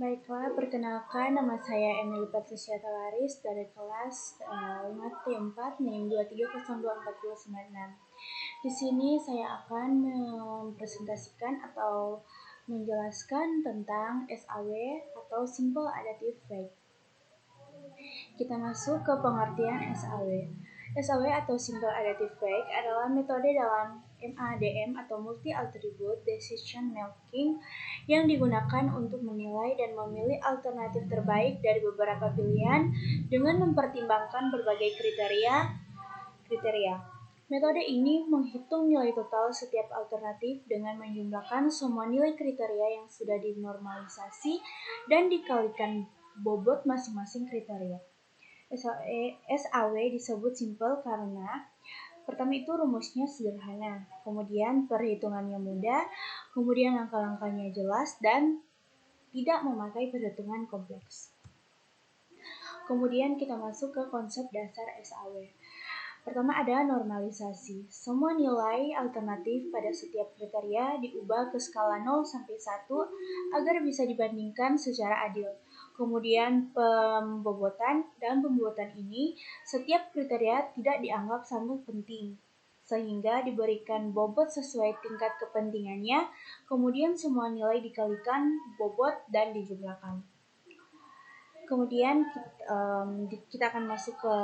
Baiklah, perkenalkan nama saya Emily Patricia Talaris dari kelas 5T4 NIM 2302429. Di sini saya akan mempresentasikan atau menjelaskan tentang SAW atau Simple Additive Weight. Kita masuk ke pengertian SAW. SAW atau Simple Additive Weight adalah metode dalam MADM atau Multi Attribute Decision Making yang digunakan untuk menilai dan memilih alternatif terbaik dari beberapa pilihan dengan mempertimbangkan berbagai kriteria. Metode ini menghitung nilai total setiap alternatif dengan menjumlahkan semua nilai kriteria yang sudah dinormalisasi dan dikalikan bobot masing-masing kriteria. SAW disebut simple karena pertama itu rumusnya sederhana, kemudian perhitungannya mudah, kemudian langkah-langkahnya jelas dan tidak memakai perhitungan kompleks. Kemudian kita masuk ke konsep dasar SAW. Pertama ada normalisasi. Semua nilai alternatif pada setiap kriteria diubah ke skala 0 sampai 1 agar bisa dibandingkan secara adil. Kemudian pembobotan. Dalam pembobotan ini, setiap kriteria tidak dianggap sama penting, sehingga diberikan bobot sesuai tingkat kepentingannya, kemudian semua nilai dikalikan bobot dan dijumlahkan. Kemudian kita akan masuk ke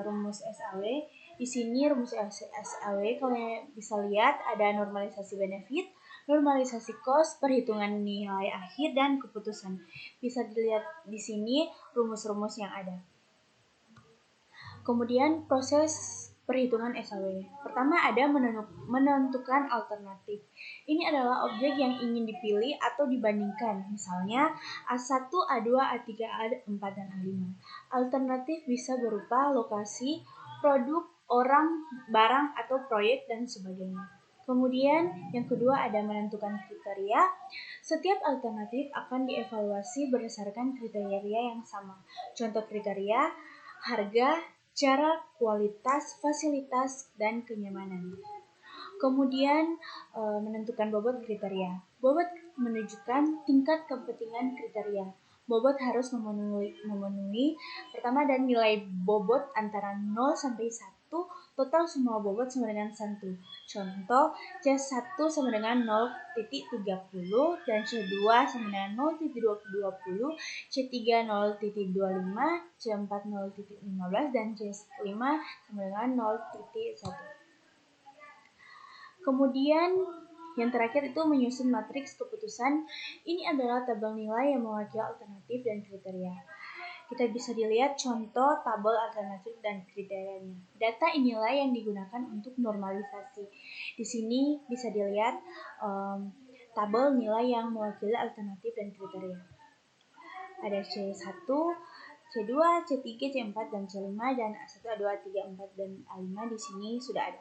rumus SAW. Di sini rumus SAW kalian bisa lihat ada normalisasi benefit, normalisasi cost, perhitungan nilai akhir, dan keputusan. Bisa dilihat di sini rumus-rumus yang ada. Kemudian proses perhitungan SAW. Pertama ada menentukan alternatif. Ini adalah objek yang ingin dipilih atau dibandingkan, misalnya A1, A2, A3, A4, dan A5. Alternatif bisa berupa lokasi, produk, orang, barang, atau proyek, dan sebagainya. Kemudian yang kedua ada menentukan kriteria. Setiap alternatif akan dievaluasi berdasarkan kriteria yang sama. Contoh kriteria, harga, cara, kualitas, fasilitas, dan kenyamanan. Kemudian menentukan bobot kriteria. Bobot menunjukkan tingkat kepentingan kriteria. Bobot harus memenuhi pertama dan nilai bobot antara 0 sampai 1, total semua bobot sama dengan 1. Contoh, C1 sama dengan 0,30 dan C2 sama dengan 0,20, C3 0,25, C4 0,15 dan C5 sama dengan 0,1. Kemudian yang terakhir itu menyusun matriks keputusan. Ini adalah tabel nilai yang mewakili alternatif dan kriteria. Kita bisa dilihat contoh tabel alternatif dan kriterianya. Data inilah yang digunakan untuk normalisasi. Di sini bisa dilihat tabel nilai yang mewakili alternatif dan kriteria. Ada C1, C2, C3, C4, dan C5, dan A1, A2, A3, A4, dan A5 di sini sudah ada.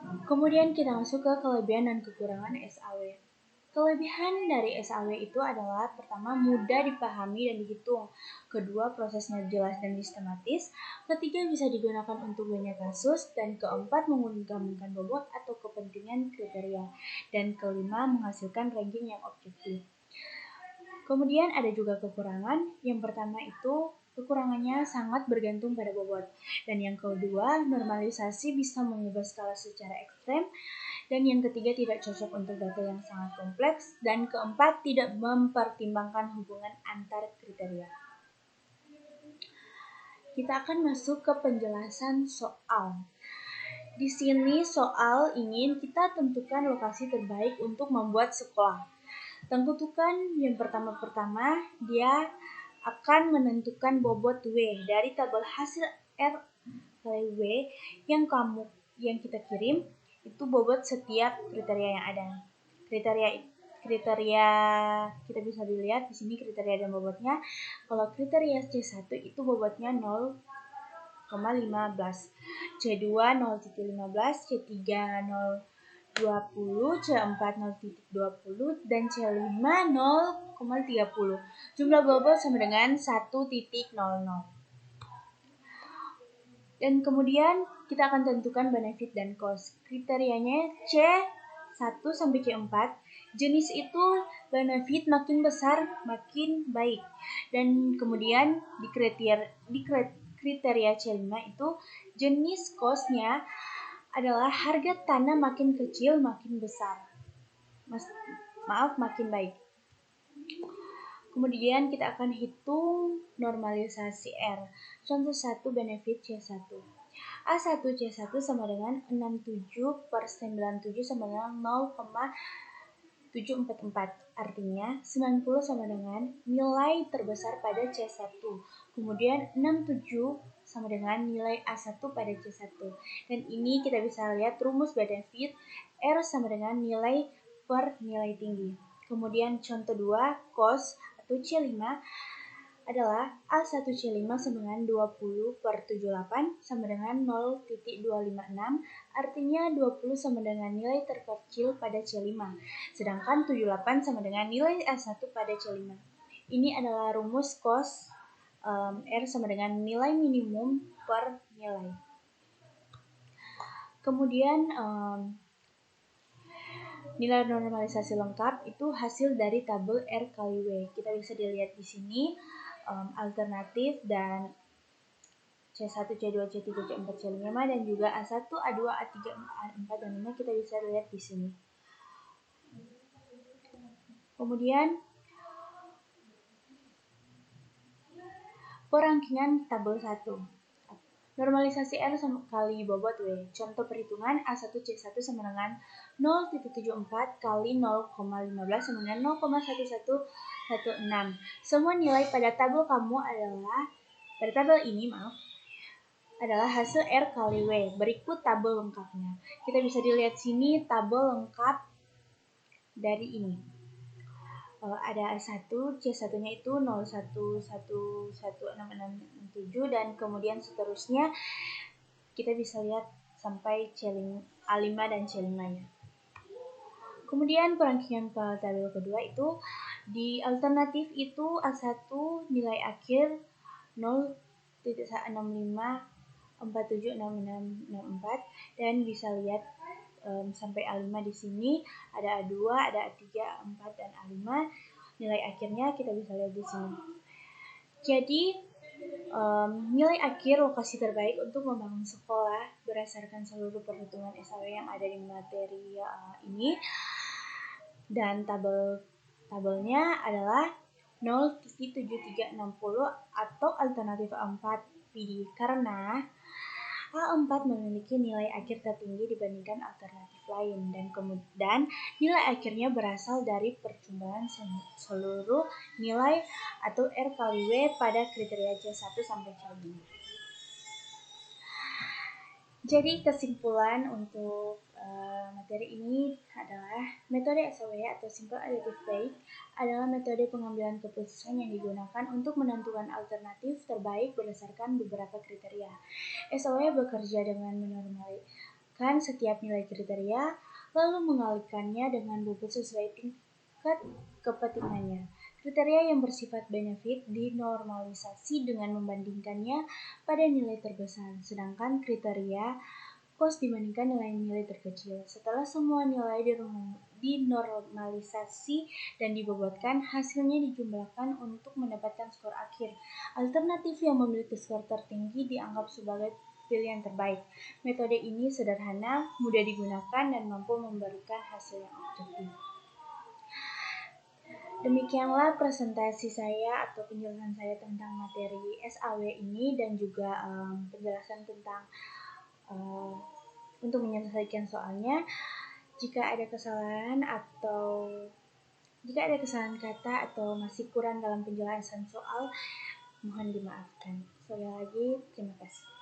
Kemudian kita masuk ke kelebihan dan kekurangan SAW. Kelebihan dari SAW itu adalah pertama mudah dipahami dan dihitung, kedua prosesnya jelas dan sistematis, ketiga bisa digunakan untuk banyak kasus, dan keempat menggabungkan bobot atau kepentingan kriteria, dan kelima menghasilkan ranking yang objektif. Kemudian ada juga kekurangan. Yang pertama itu kekurangannya sangat bergantung pada bobot. Dan yang kedua, normalisasi bisa mengubah skala secara ekstrem. Dan yang ketiga, tidak cocok untuk data yang sangat kompleks. Dan keempat, tidak mempertimbangkan hubungan antar kriteria. Kita akan masuk ke penjelasan soal. Di sini soal ingin kita tentukan lokasi terbaik untuk membuat sekolah. Tentukan yang pertama dia akan menentukan bobot W dari tabel hasil R kali W yang kita kirim, itu bobot setiap kriteria yang ada. Kriteria kita bisa dilihat di sini kriteria dan bobotnya. Kalau kriteria C1 itu bobotnya 0,15, C2 0,15, C3 0,20, C4 0,20, dan C5 0,30. Jumlah bobot sama dengan 1,00. Dan kemudian kita akan tentukan benefit dan cost. Kriterianya C1 sampai C4 Jenis itu benefit makin besar makin baik. Dan kemudian di kriteria C5 itu jenis cost-nya adalah harga tanah makin kecil makin besar. Makin baik. Kemudian kita akan hitung normalisasi R. Contoh 1 benefit C1. A1 C1 sama dengan 67 per 97 sama dengan 0,744. Artinya 90 sama dengan nilai terbesar pada C1. Kemudian 67 sama dengan nilai A1 pada C1. Dan ini kita bisa lihat rumus benefit R sama dengan nilai per nilai tinggi. Kemudian contoh 2, cost atau C5 adalah A1C5 sama dengan 20 per 78 sama dengan 0,256, artinya 20 sama dengan nilai terkecil pada C5, sedangkan 78 sama dengan nilai A1 pada C5. Ini adalah rumus cost R sama dengan nilai minimum per nilai. Kemudian nilai normalisasi lengkap itu hasil dari tabel R kali W. Kita bisa dilihat di sini alternatif dan C1, C2, C3, C4, C5 dan juga A1, A2, A3, A4 dan 5 kita bisa lihat di sini. Kemudian perangkingan tabel 1. Normalisasi R kali bobot W. Contoh perhitungan A1 C1 sama dengan 0,74 kali 0,15 sama dengan 0,1116. Semua nilai pada tabel ini adalah hasil R kali W. Berikut tabel lengkapnya. Kita bisa dilihat sini tabel lengkap dari ini. Ada A1, C1-nya itu 0,1116667 dan kemudian seterusnya kita bisa lihat sampai A5 dan C5-nya. Kemudian perangkingan ke tabel kedua itu di alternatif itu A1 nilai akhir 0,65476664 dan bisa lihat sampai A5 di sini ada A2, ada A3, A4 dan A5. Nilai akhirnya kita bisa lihat di sini. Jadi nilai akhir lokasi terbaik untuk membangun sekolah berdasarkan seluruh perhitungan SAW yang ada di materi ini. Dan tabelnya adalah 0,7360 atau alternatif A4 PD karena A4 memiliki nilai akhir tertinggi dibandingkan alternatif lain dan nilai akhirnya berasal dari percumbahan seluruh nilai atau R kali W pada kriteria C1 sampai C5. Jadi kesimpulan untuk materi ini adalah metode SOW atau Simple Additive Weight adalah metode pengambilan keputusan yang digunakan untuk menentukan alternatif terbaik berdasarkan beberapa kriteria. SOW bekerja dengan menormalkan setiap nilai kriteria, lalu mengalihkannya dengan bobot sesuai tingkat kepentingannya. Kriteria yang bersifat benefit dinormalisasi dengan membandingkannya pada nilai terbesar, sedangkan kriteria cost dibandingkan nilai-nilai terkecil. Setelah semua nilai dinormalisasi dan dibobotkan, hasilnya dijumlahkan untuk mendapatkan skor akhir. Alternatif yang memiliki skor tertinggi dianggap sebagai pilihan terbaik. Metode ini sederhana, mudah digunakan, dan mampu memberikan hasil yang objektif. Demikianlah presentasi saya atau penjelasan saya tentang materi SAW ini dan juga penjelasan tentang untuk menyelesaikan soalnya. Jika ada kesalahan kata atau masih kurang dalam penjelasan soal, mohon dimaafkan. Sekali lagi, terima kasih.